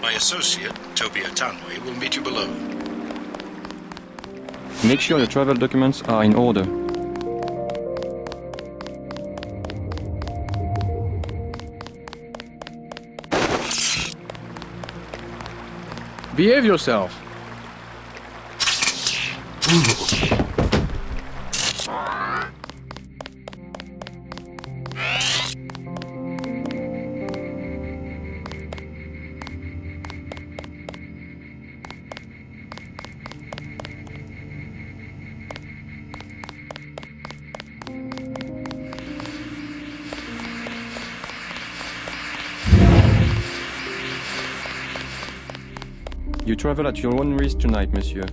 My associate, Toby Atanwe, will meet you below. Make sure your travel documents are in order. Behave yourself. You travel at your own risk tonight, monsieur.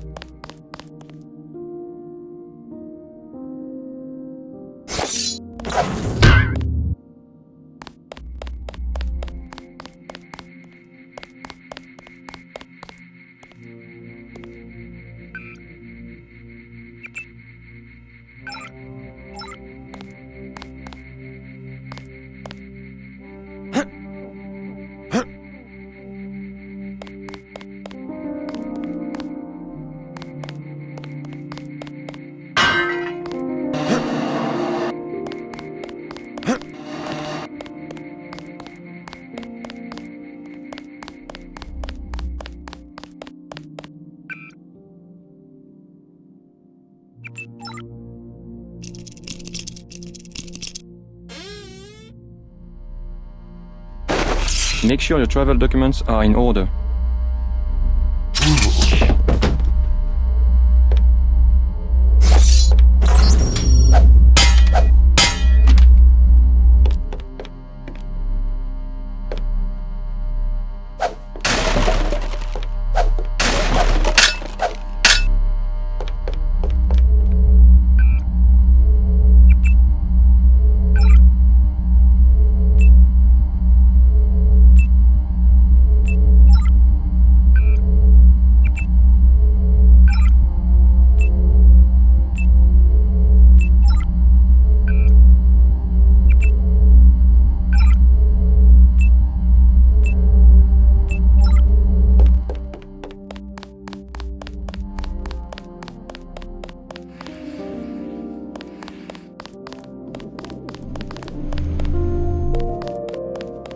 Make sure your travel documents are in order.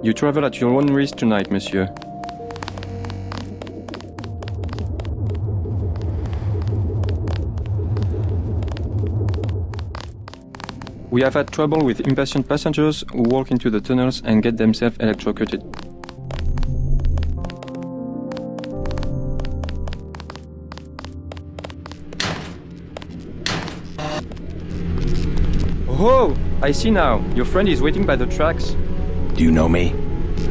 You travel at your own risk tonight, monsieur. We have had trouble with impatient passengers who walk into the tunnels and get themselves electrocuted. Oh, I see now. Your friend is waiting by the tracks. Do you know me?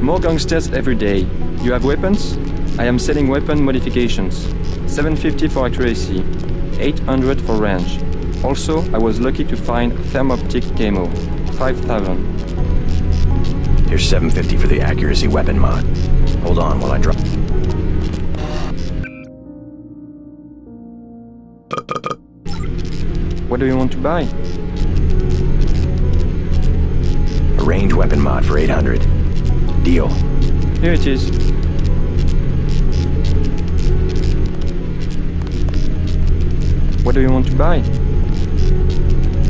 More gangsters every day. You have weapons? I am selling weapon modifications. 750 for accuracy, 800 for range. Also, I was lucky to find thermoptic camo, 5,000. Here's 750 for the accuracy weapon mod. Hold on while I drop. What do you want to buy? A range weapon mod for 800. Deal. Here it is. What do you want to buy?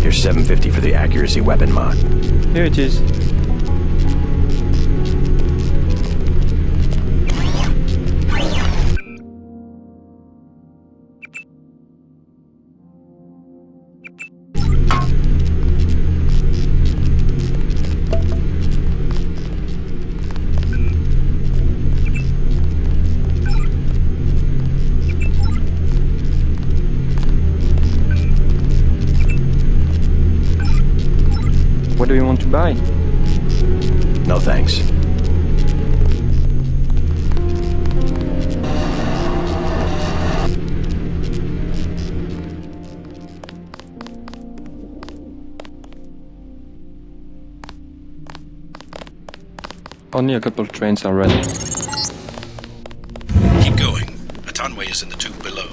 Here's 750 for the accuracy weapon mod. Here it is. What do you want to buy? No thanks. Only a couple trains are ready. Keep going. Atanwe is in the tube below.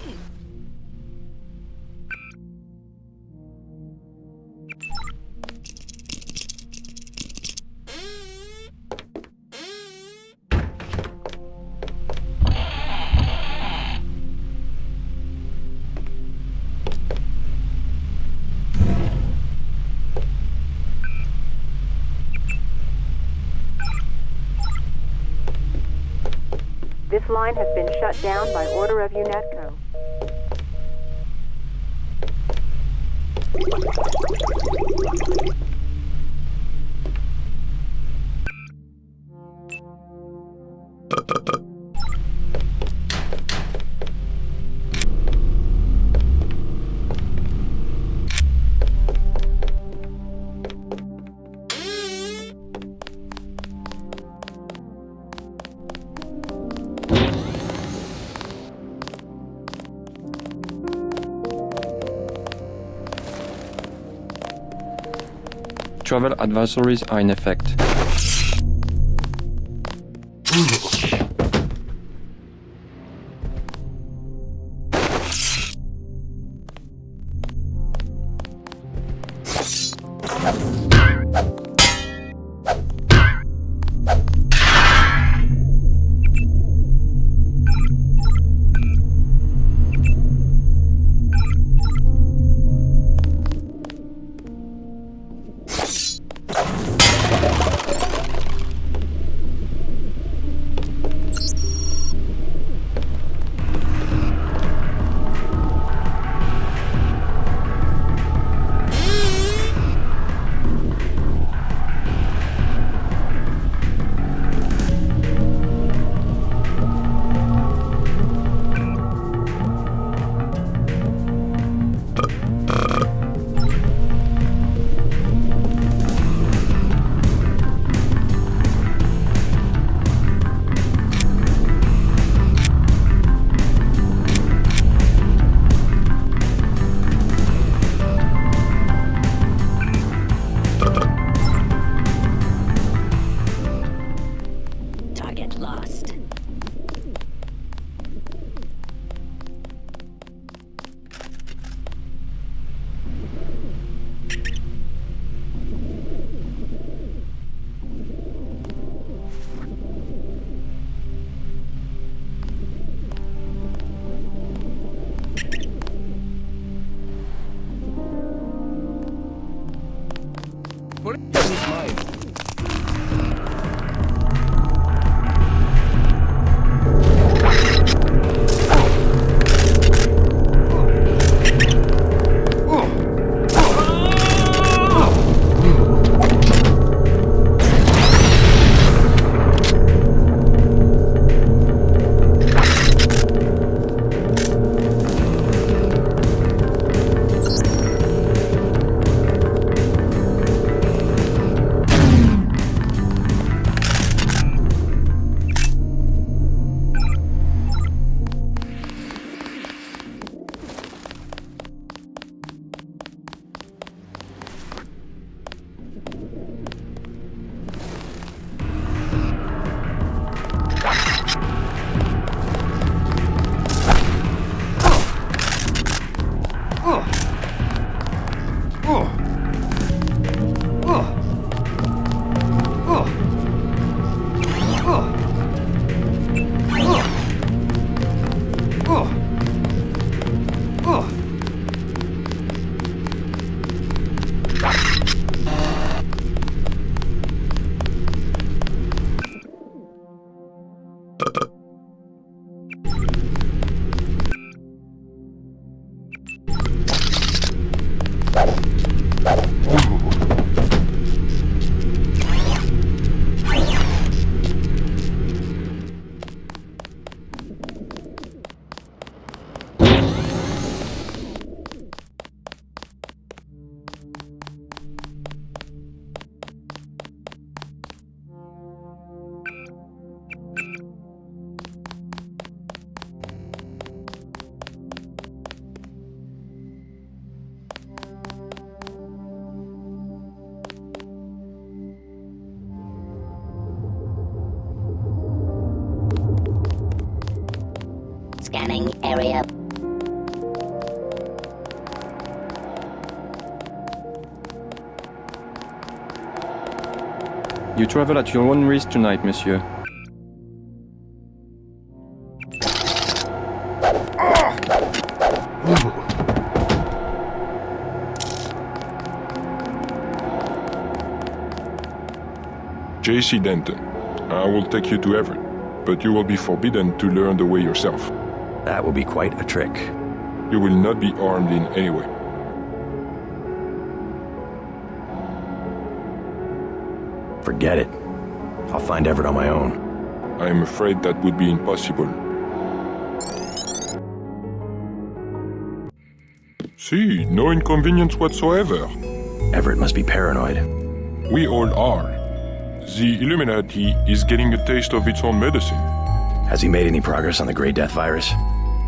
This line has been shut down by order of UNESCO. Travel advisories are in effect. Scanning area. You travel at your own risk tonight, monsieur. JC Denton, I will take you to Everett. but you will be forbidden to learn the way yourself. That will be quite a trick. You will not be armed in any way. Forget it. I'll find Everett on my own. I am afraid that would be impossible. See, no inconvenience whatsoever. Everett must be paranoid. We all are. The Illuminati is getting a taste of its own medicine. Has he made any progress on the Grey Death virus?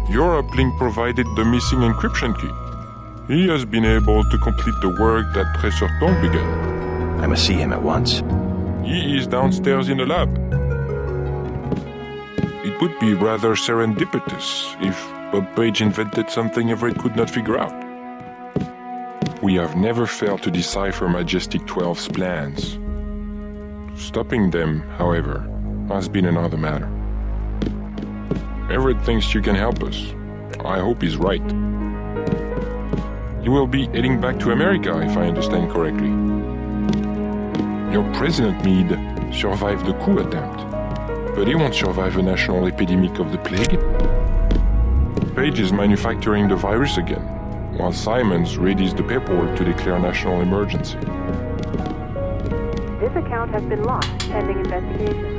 Your uplink provided the missing encryption key. He has been able to complete the work that Professor Tong began. I must see him at once. He is downstairs in the lab. It would be rather serendipitous if Bob Page invented something Everett could not figure out. We have never failed to decipher Majestic 12's plans. Stopping them, however, has been another matter. Everett thinks you can help us. I hope he's right. You will be heading back to America, if I understand correctly. Your president, Meade, survived the coup attempt, but he won't survive a national epidemic of the plague. Page is manufacturing the virus again, while Simons readies the paperwork to declare national emergency. This account has been locked, pending investigation.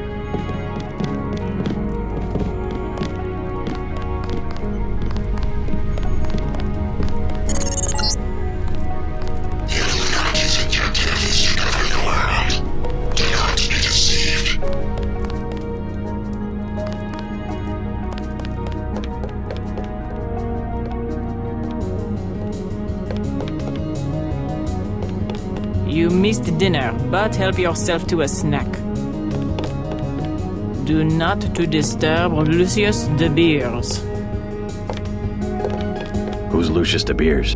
You missed dinner, but help yourself to a snack. Do not to disturb Lucius de Beers. Who's Lucius de Beers?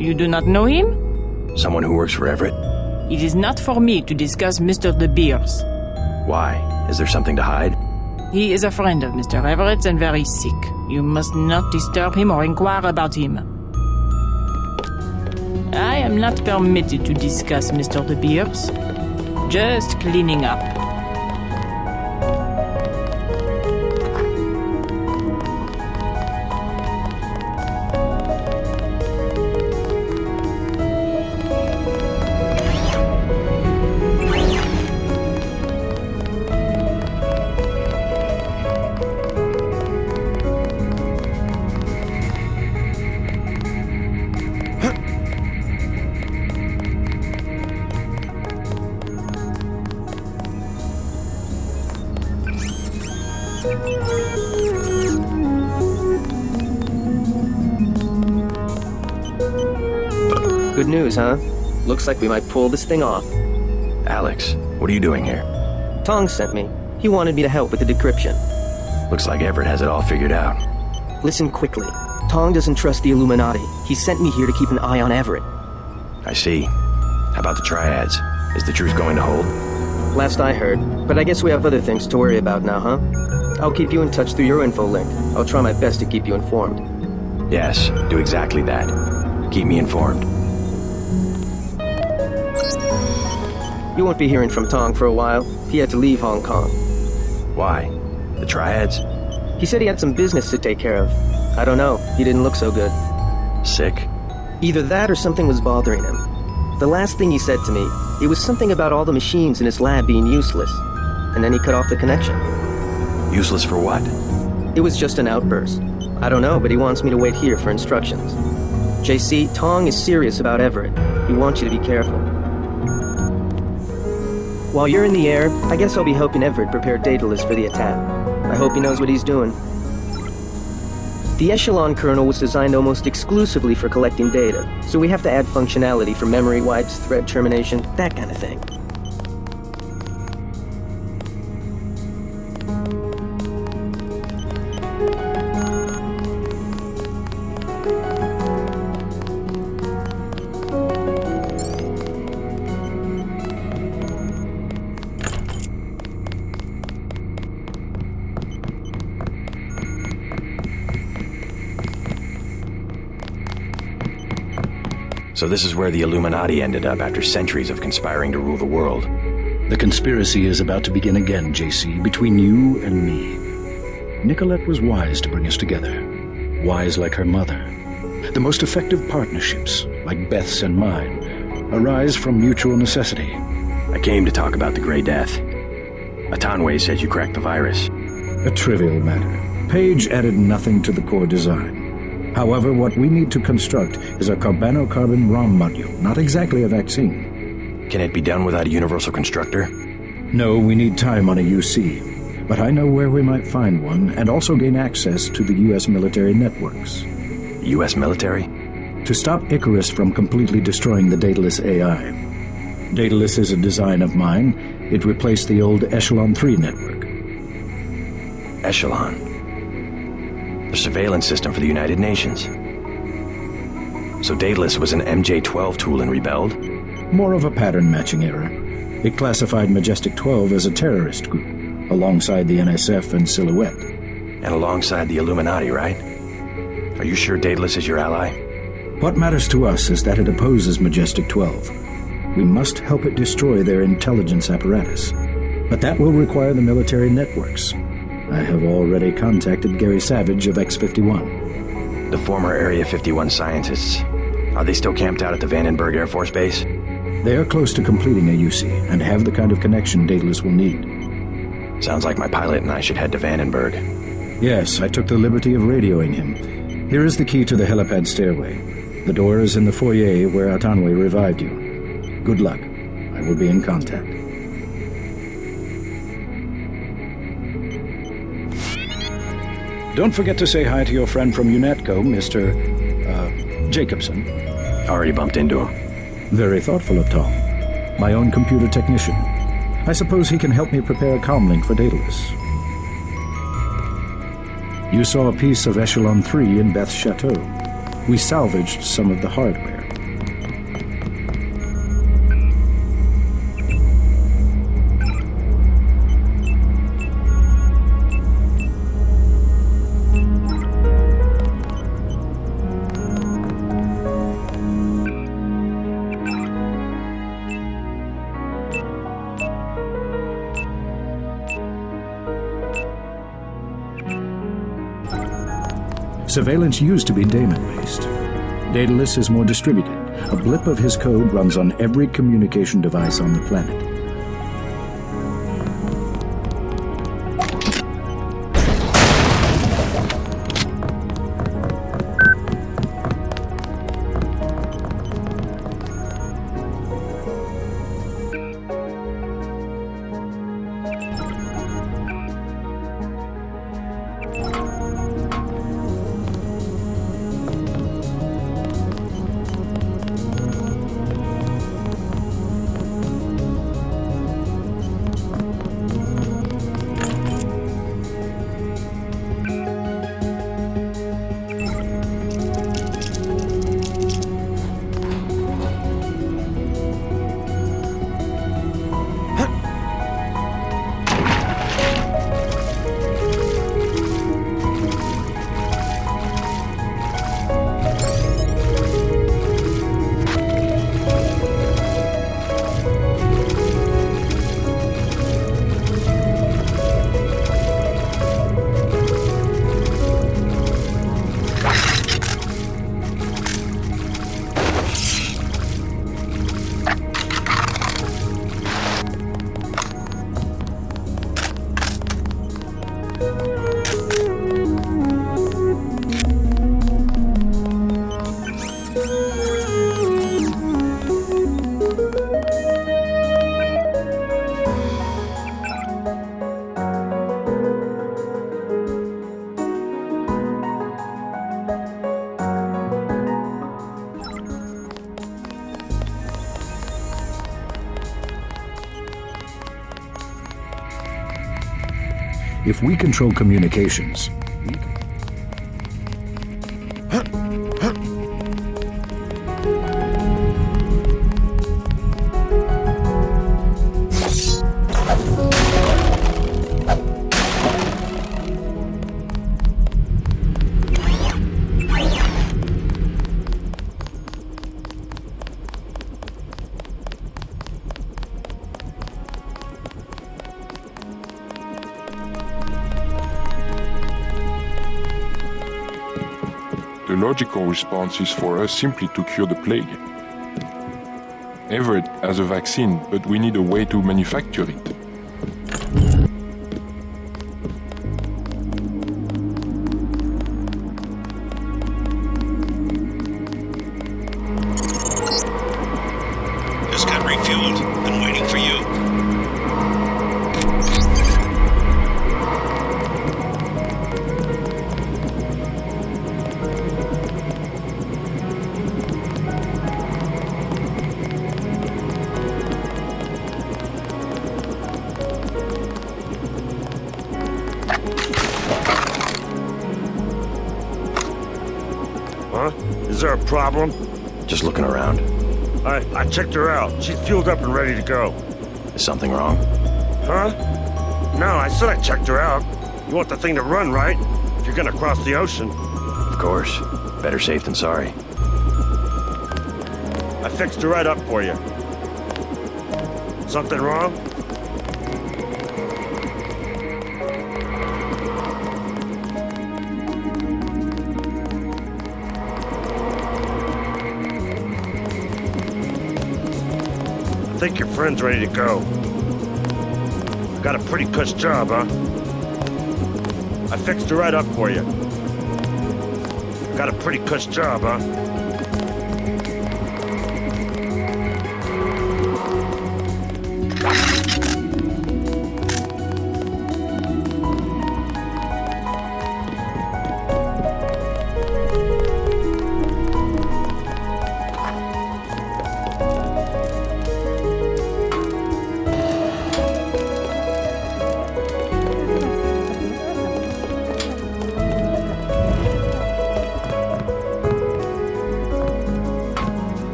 You do not know him? Someone who works for Everett? It is not for me to discuss Mr. de Beers. Why? Is there something to hide? He is a friend of Mr. Everett's and very sick. You must not disturb him or inquire about him. I am not permitted to discuss Mr. de Beers. Just cleaning up. Good news, huh? Looks like we might pull this thing off. Alex, what are you doing here? Tong sent me. He wanted me to help with the decryption. Looks like Everett has it all figured out. Listen quickly. Tong doesn't trust the Illuminati. He sent me here to keep an eye on Everett. I see. How about the triads? Is the truth going to hold? Last I heard, but I guess we have other things to worry about now, huh? I'll keep you in touch through your info link. I'll try my best to keep you informed. Yes, do exactly that. Keep me informed. You won't be hearing from Tong for a while. He had to leave Hong Kong. Why? The triads? He said he had some business to take care of. I don't know. He didn't look so good. Sick? Either that or something was bothering him. The last thing he said to me, it was something about all the machines in his lab being useless. And then he cut off the connection. Useless for what? It was just an outburst. I don't know, but he wants me to wait here for instructions. JC, Tong is serious about Everett. He wants you to be careful. While you're in the air, I guess I'll be helping Everett prepare data lists for the attack. I hope he knows what he's doing. The Echelon kernel was designed almost exclusively for collecting data, so we have to add functionality for memory wipes, thread termination, that kind of thing. So this is where the Illuminati ended up after centuries of conspiring to rule the world. The conspiracy is about to begin again, JC, between you and me. Nicolette was wise to bring us together. Wise like her mother. The most effective partnerships, like Beth's and mine, arise from mutual necessity. I came to talk about the Grey Death. Atanwe said you cracked the virus. A trivial matter. Page added nothing to the core design. However, what we need to construct is a carbano-carbon ROM module, not exactly a vaccine. Can it be done without a universal constructor? No, we need time on a UC. But I know where we might find one, and also gain access to the U.S. military networks. U.S. military? To stop Icarus from completely destroying the Daedalus AI. Daedalus is a design of mine. It replaced the old Echelon 3 network. Echelon? The surveillance system for the United Nations. So Daedalus was an MJ-12 tool and rebelled? More of a pattern-matching error. It classified Majestic 12 as a terrorist group, alongside the NSF and Silhouette. And alongside the Illuminati, right? Are you sure Daedalus is your ally? What matters to us is that it opposes Majestic 12. We must help it destroy their intelligence apparatus. But that will require the military networks. I have already contacted Gary Savage of X-51. The former Area 51 scientists. Are they still camped out at the Vandenberg Air Force Base? They are close to completing a UC and have the kind of connection Daedalus will need. Sounds like my pilot and I should head to Vandenberg. Yes, I took the liberty of radioing him. Here is the key to the helipad stairway. The door is in the foyer where Atanwe revived you. Good luck. I will be in contact. Don't forget to say hi to your friend from UNETCO, Mr. Jacobson. Already bumped into him. Very thoughtful of Tom. My own computer technician. I suppose he can help me prepare a comlink for Daedalus. You saw a piece of Echelon 3 in Beth's chateau. We salvaged some of the hardware. Surveillance used to be daemon-based. Daedalus is more distributed. A blip of his code runs on every communication device on the planet. If we control communications, The logical response is for us simply to cure the plague. Everett has a vaccine, but we need a way to manufacture it. Just got refueled. Been waiting for you. Huh? Is there a problem? Just looking around. I checked her out. She's fueled up and ready to go. Is something wrong? Huh? No, I said I checked her out. You want the thing to run, right? If you're gonna cross the ocean. Of course. Better safe than sorry. I fixed her right up for you. Something wrong? I think your friend's ready to go. Got a pretty cush job, huh? I fixed her right up for you. Got a pretty cush job, huh?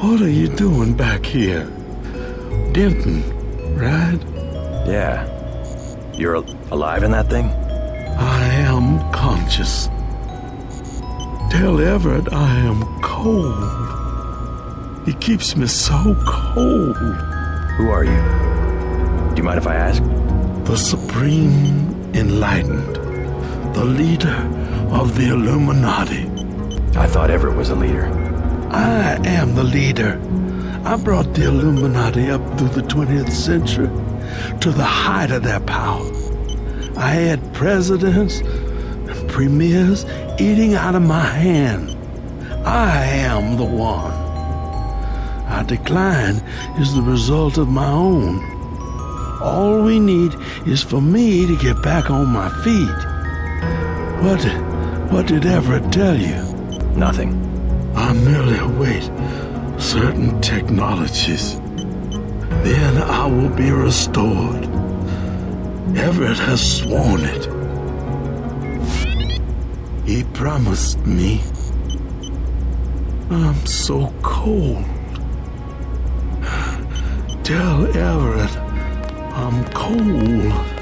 What are you doing back here? Denton, right? Yeah. You're alive in that thing? I am conscious. Tell Everett I am cold. He keeps me so cold. Who are you? Do you mind if I ask? The Supreme Enlightened. The leader of the Illuminati. I thought Everett was a leader. I am the leader. I brought the Illuminati up through the 20th century to the height of their power. I had presidents and premiers eating out of my hand. I am the one. Our decline is the result of my own. All we need is for me to get back on my feet. What did Everett tell you? Nothing. I merely await certain technologies. Then I will be restored. Everett has sworn it. He promised me. I'm so cold. Tell Everett I'm cold.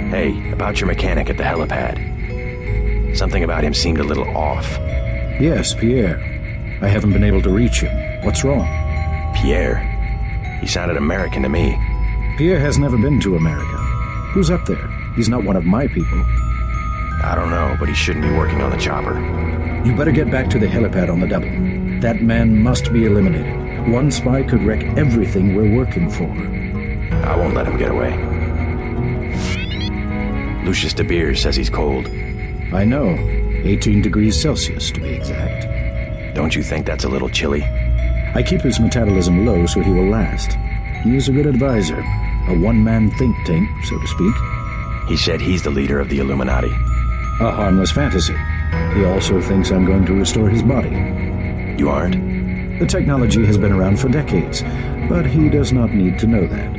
Hey, about your mechanic at the helipad. Something about him seemed a little off. Yes, Pierre. I haven't been able to reach him. What's wrong? Pierre? He sounded American to me. Pierre has never been to America. Who's up there? He's not one of my people. I don't know, but he shouldn't be working on the chopper. You better get back to the helipad on the double. That man must be eliminated. One spy could wreck everything we're working for. I won't let him get away. Lucius de Beers says he's cold. I know. 18 degrees Celsius, to be exact. Don't you think that's a little chilly? I keep his metabolism low so he will last. He is a good advisor. A one-man think tank, so to speak. He said he's the leader of the Illuminati. A harmless fantasy. He also thinks I'm going to restore his body. You aren't? The technology has been around for decades, but he does not need to know that.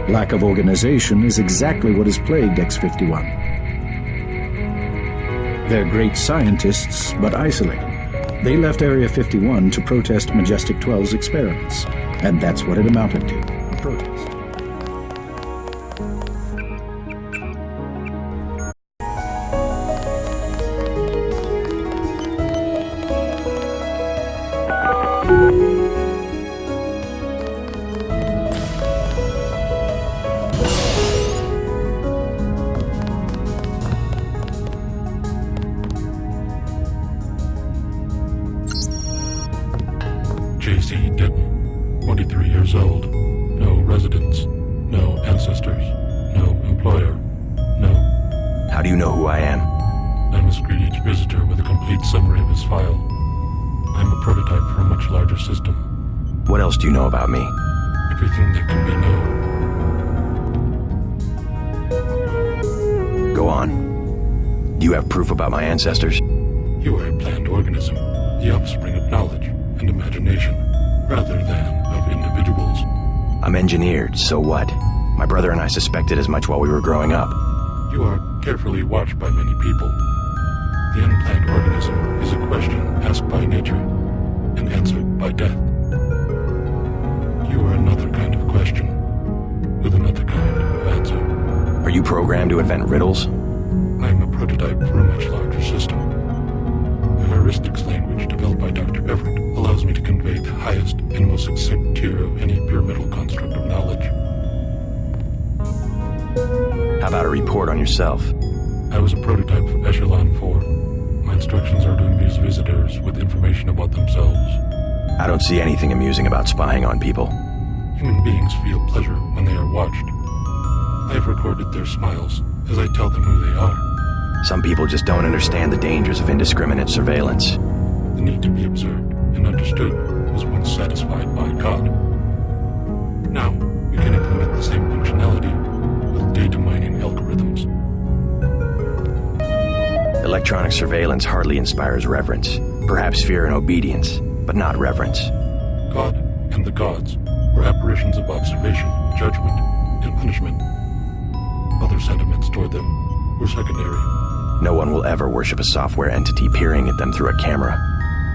Lack of organization is exactly what has plagued X-51. They're great scientists, but isolated. They left Area 51 to protest Majestic 12's experiments, and that's what it amounted to, a protest. J.C. Denton, 23 years old, no residence, no ancestors, no employer, no... How do you know who I am? I must greet each visitor with a complete summary of his file. I'm a prototype for a much larger system. What else do you know about me? Everything that can be known. Go on. Do you have proof about my ancestors? You are a planned organism, the offspring of knowledge and imagination, rather than of individuals. I'm engineered, so what? My brother and I suspected as much while we were growing up. You are carefully watched by many people. The unplanned organism is a question asked by nature and answered by death. You are another kind of question with another kind of answer. Are you programmed to invent riddles? I am a prototype for a much larger system. The heuristics language developed by Dr. Everett allows me to convey the highest and most succinct tier of any pyramidal construct of knowledge. How about a report on yourself? I was a prototype for Echelon 4. My instructions are to amuse visitors with information about themselves. I don't see anything amusing about spying on people. Human beings feel pleasure when they are watched. I have recorded their smiles as I tell them who they are. Some people just don't understand the dangers of indiscriminate surveillance. The need to be observed and understood was once satisfied by God. Now, we can implement the same functionality with data mining algorithms. Electronic surveillance hardly inspires reverence. Perhaps fear and obedience, but not reverence. God and the gods were apparitions of observation, judgment, and punishment. Other sentiments toward them were secondary. No one will ever worship a software entity peering at them through a camera.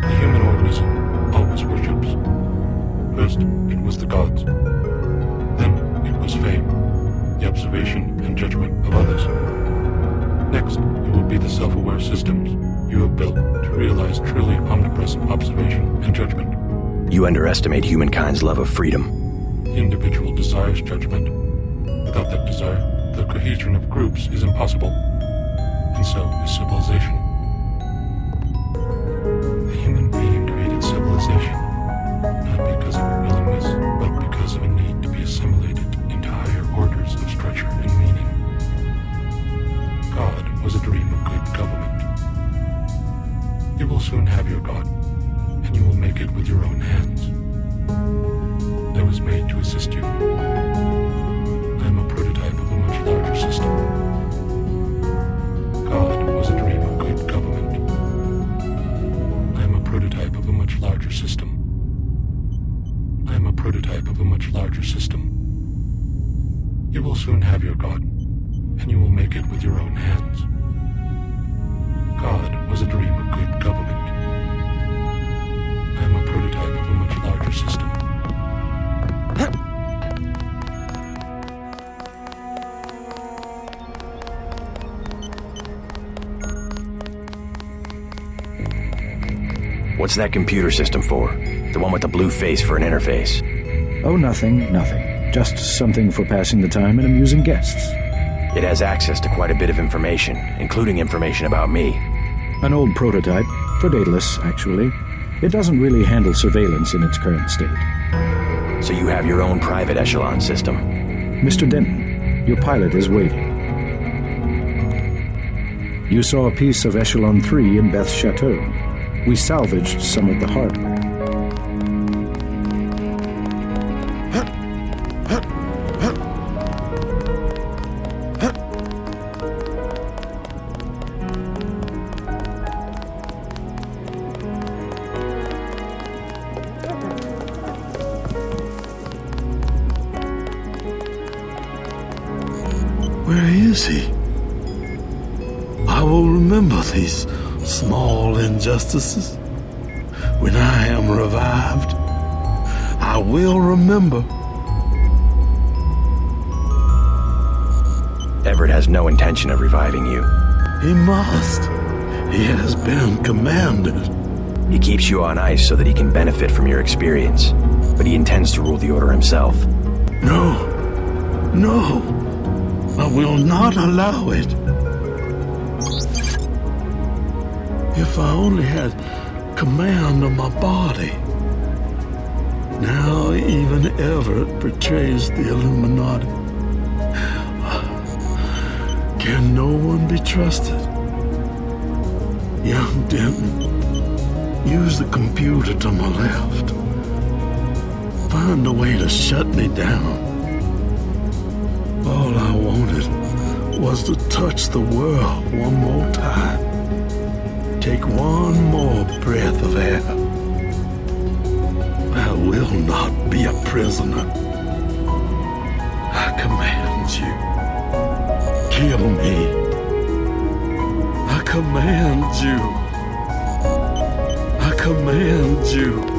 The human organism always worships. First, it was the gods. Then, it was fame, the observation and judgment of others. Next, it will be the self-aware systems you have built to realize truly omnipresent observation and judgment. You underestimate humankind's love of freedom. The individual desires judgment. Without that desire, the cohesion of groups is impossible. And so is civilization. The human being created civilization, not because of a willingness, but because of a need to be assimilated into higher orders of structure and meaning. God was a dream of good government. You will soon have your God, and you will make it with your own hands. I was made to assist you. I am a prototype of a much larger system. God was a dream of good government. I am a prototype of a much larger system. I am a prototype of a much larger system. You will soon have your God, and you will make it with your own hands. God was a dream of good government. I am a prototype of a much larger system. What's that computer system for? The one with the blue face for an interface? Oh, nothing. Just something for passing the time and amusing guests. It has access to quite a bit of information, including information about me. An old prototype, for Daedalus, actually. It doesn't really handle surveillance in its current state. So you have your own private echelon system? Mr. Denton, your pilot is waiting. You saw a piece of Echelon 3 in Beth's chateau. We salvaged some of the hardware. Where is he? I will remember these small injustices. When I am revived, I will remember. Everett has no intention of reviving you. He must. He has been commanded. He keeps you on ice so that he can benefit from your experience, but he intends to rule the Order himself. No. No. I will not allow it. If I only had command of my body. Now even Everett betrays the Illuminati. Can no one be trusted? Young Denton, use the computer to my left. Find a way to shut me down. All I wanted was to touch the world one more time. Take one more breath of air. I will not be a prisoner. I command you. Kill me. I command you. I command you.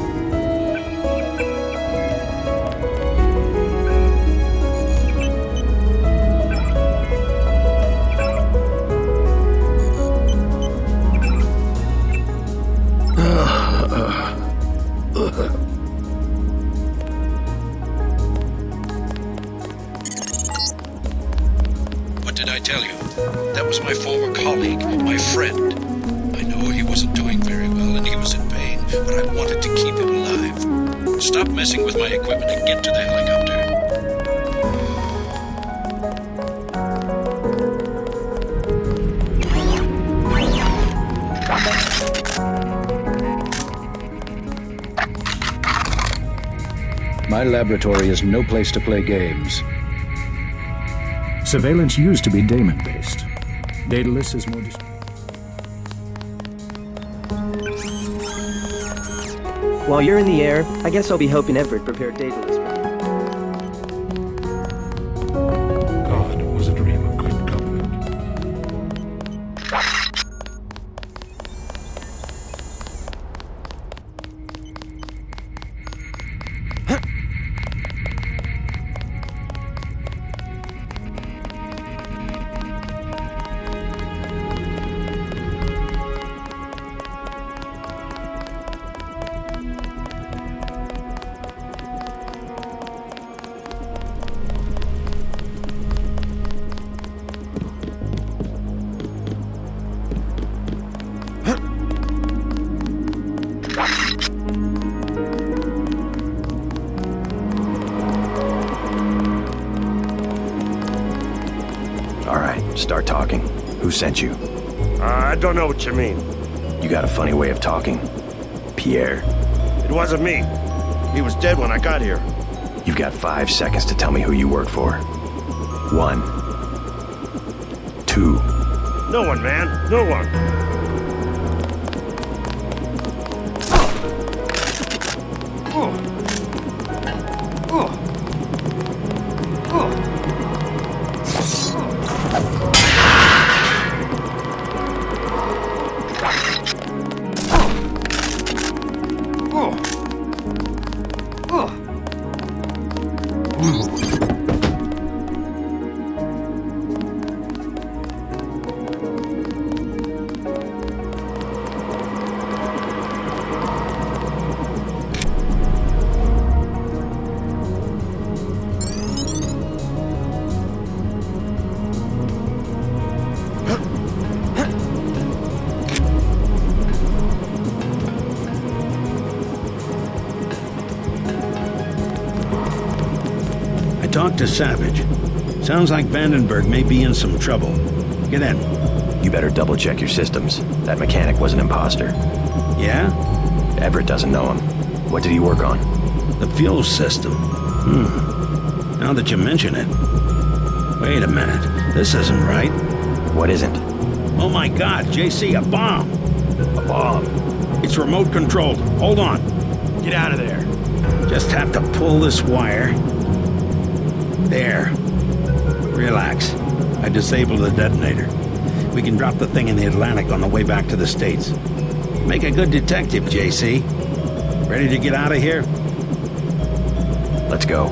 What did I tell you? That was my former colleague, my friend. I know he wasn't doing very well and he was in pain, but I wanted to keep him alive. Stop messing with my equipment and get to the helicopter. My laboratory is no place to play games. Surveillance used to be daemon-based. Daedalus is more... While you're in the air, I guess I'll be helping Everett prepare Daedalus. God was a dream of good government. Start talking. Who sent you? I don't know what you mean. You got a funny way of talking. Pierre. It wasn't me. He was dead when I got here. You've got 5 seconds to tell me who you work for. 1. 2. No one, man. No one. Talk to Savage. Sounds like Vandenberg may be in some trouble. Get in. You better double-check your systems. That mechanic was an imposter. Yeah? Everett doesn't know him. What did he work on? The fuel system. Now that you mention it. Wait a minute. This isn't right. What isn't? Oh my god, JC, a bomb! A bomb? It's remote controlled. Hold on. Get out of there. Just have to pull this wire. There. Relax. I disabled the detonator. We can drop the thing in the Atlantic on the way back to the States. Make a good detective, JC. Ready to get out of here? Let's go.